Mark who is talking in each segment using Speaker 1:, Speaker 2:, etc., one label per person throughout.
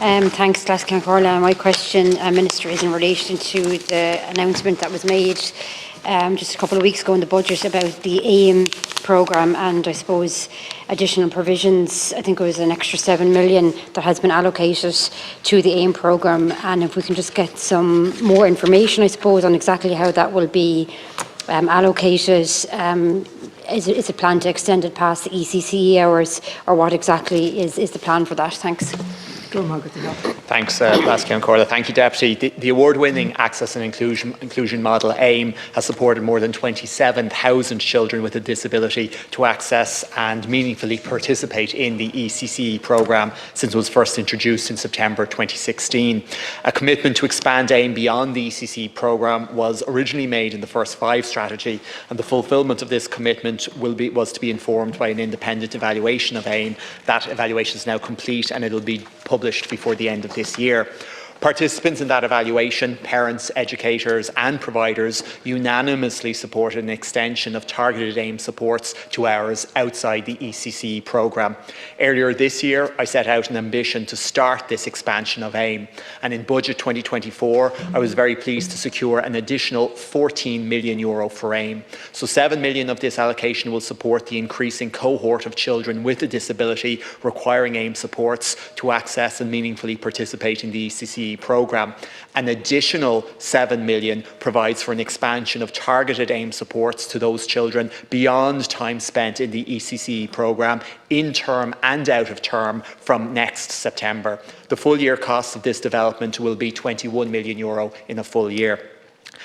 Speaker 1: Thanks, Kathleen Funchion. My question, Minister, is in relation to the announcement that was made just a couple of weeks ago in the budget about the AIM programme and, I suppose, additional provisions. I think it was an extra 7 million that has been allocated to the AIM programme, and if we can just get some more information, I suppose, on exactly how that will be allocated. Is it planned to extend it past the ECCE hours, or what exactly is the plan for that? Thanks.
Speaker 2: Thanks, Pascal Corla. Thank you, Deputy. The award-winning Access and Inclusion Model AIM has supported more than 27,000 children with a disability to access and meaningfully participate in the ECCE programme since it was first introduced in September 2016. A commitment to expand AIM beyond the ECCE programme was originally made in the First Five strategy, and the fulfilment of this commitment was to be informed by an independent evaluation of AIM. That evaluation is now complete and it will be published before the end of this year. Participants in that evaluation, parents, educators and providers unanimously supported an extension of targeted AIM supports to hours outside the ECCE programme. Earlier this year, I set out an ambition to start this expansion of AIM, and in Budget 2024, I was very pleased to secure an additional €14 million for AIM. So 7 million of this allocation will support the increasing cohort of children with a disability requiring AIM supports to access and meaningfully participate in the ECCE programme. An additional 7 million provides for an expansion of targeted AIM supports to those children beyond time spent in the ECCE programme, in term and out of term, from next September. The full year cost of this development will be €21 million in a full year.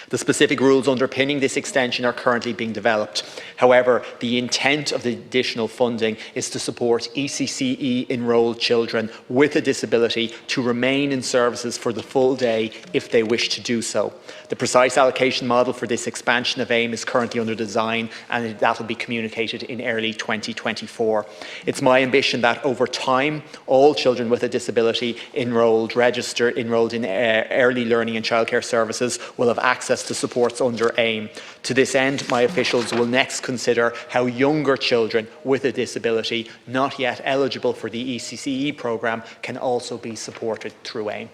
Speaker 2: The specific rules underpinning this extension are currently being developed. However, the intent of the additional funding is to support ECCE enrolled children with a disability to remain in services for the full day if they wish to do so. The precise allocation model for this expansion of AIM is currently under design, and that will be communicated in early 2024. It's my ambition that over time, all children with a disability enrolled in early learning and childcare services will have access to supports under AIM. To this end, my officials will next consider how younger children with a disability not yet eligible for the ECCE programme can also be supported through AIM.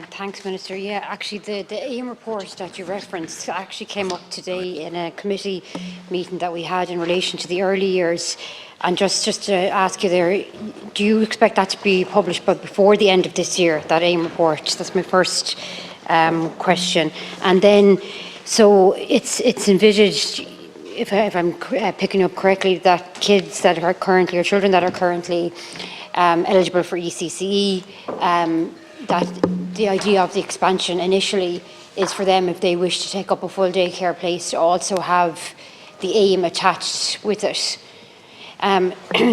Speaker 1: Thanks, Minister. Yeah, actually, the AIM report that you referenced actually came up today in a committee meeting that we had in relation to the early years. And just to ask you there, do you expect that to be published before the end of this year, that AIM report? That's my first question. And then, so it's envisaged, if I'm picking up correctly, that kids that are currently, or children that are currently eligible for ECCE, that the idea of the expansion initially is for them, if they wish to take up a full daycare place, to also have the AIM attached with it.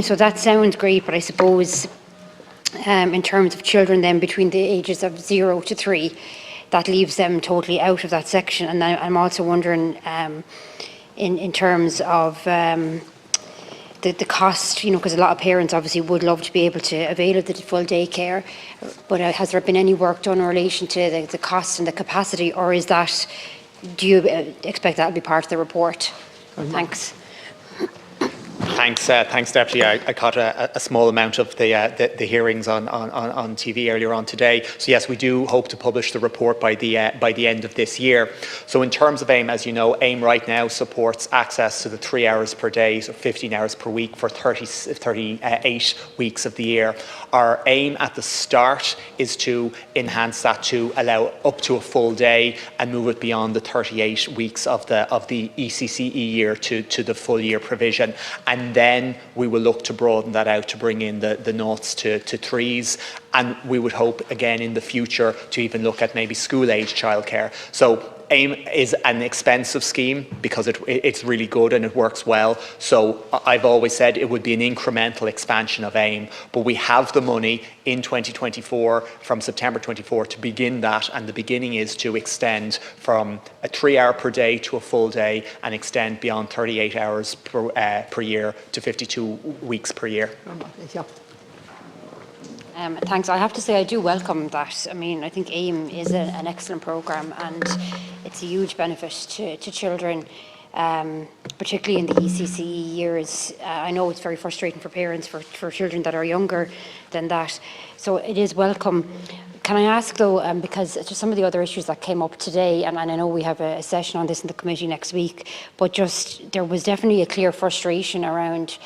Speaker 1: So that sounds great, but I suppose in terms of children then between the ages of 0 to 3, that leaves them totally out of that section. And I'm also wondering in terms of the cost, you know, because a lot of parents obviously would love to be able to avail of the full daycare, but has there been any work done in relation to the cost and the capacity, or is that, do you expect that to be part of the report? Thanks.
Speaker 2: Thanks, Deputy. I caught a small amount of the hearings on TV earlier on today. So yes, we do hope to publish the report by the end of this year. So in terms of AIM, as you know, AIM right now supports access to the 3 hours per day, so 15 hours per week for 38 weeks of the year. Our aim at the start is to enhance that to allow up to a full day and move it beyond the 38 weeks of the ECCE year to the full year provision. And then we will look to broaden that out to bring in the noughts to threes. And we would hope, again, in the future to even look at maybe school-age childcare. So AIM is an expensive scheme because it's really good and it works well. So I've always said it would be an incremental expansion of AIM, but we have the money in 2024, from September 24, to begin that, and the beginning is to extend from a 3 hour per day to a full day and extend beyond 38 hours per year to 52 weeks per year.
Speaker 1: Thanks. I have to say I do welcome that. I mean, I think AIM is an excellent programme and it's a huge benefit to children. particularly in the ECCE years. I know it's very frustrating for parents for children that are younger than that, so it is welcome. Can I ask though, because just some of the other issues that came up today, and I know we have a session on this in the committee next week, but just there was definitely a clear frustration around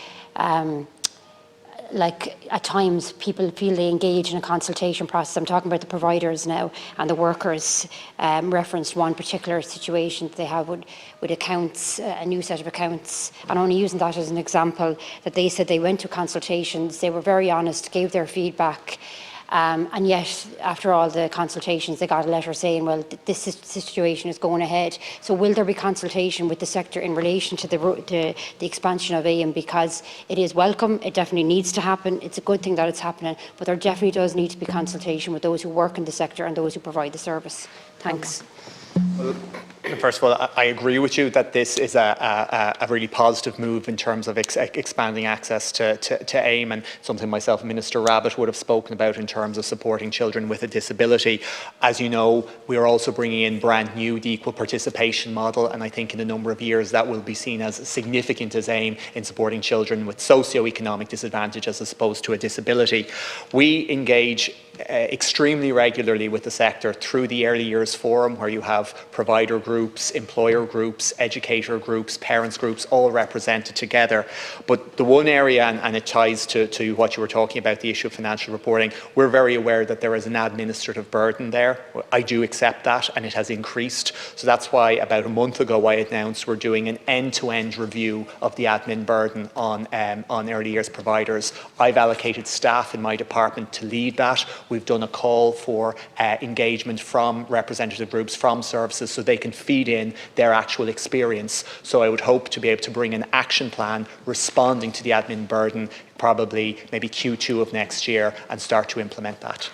Speaker 1: like at times people feel they engage in a consultation process. I'm talking about the providers now, and the workers referenced one particular situation that they have with accounts, a new set of accounts, and only using that as an example, that they said they went to consultations, they were very honest, gave their feedback, and yet after all the consultations they got a letter saying, well, this situation is going ahead. So will there be consultation with the sector in relation to the expansion of AIM? Because it is welcome, it definitely needs to happen, it's a good thing that it's happening, but there definitely does need to be consultation with those who work in the sector and those who provide the service. Thanks.
Speaker 2: Well, first of all, I agree with you that this is a really positive move in terms of expanding access to AIM, and something myself and Minister Rabbitte would have spoken about in terms of supporting children with a disability. As you know, we are also bringing in brand new the equal participation model, and I think in a number of years that will be seen as significant as AIM in supporting children with socio-economic disadvantage as opposed to a disability. We engage extremely regularly with the sector through the Early Years Forum, where you have provider groups, employer groups, educator groups, parents groups, all represented together. But the one area, and it ties to what you were talking about, the issue of financial reporting, we're very aware that there is an administrative burden there. I do accept that, and it has increased. So that's why about a month ago I announced we're doing an end-to-end review of the admin burden on early years providers. I've allocated staff in my department to lead that. We've done a call for engagement from representative groups, from services, so they can feed in their actual experience. So I would hope to be able to bring an action plan responding to the admin burden, probably maybe Q2 of next year, and start to implement that.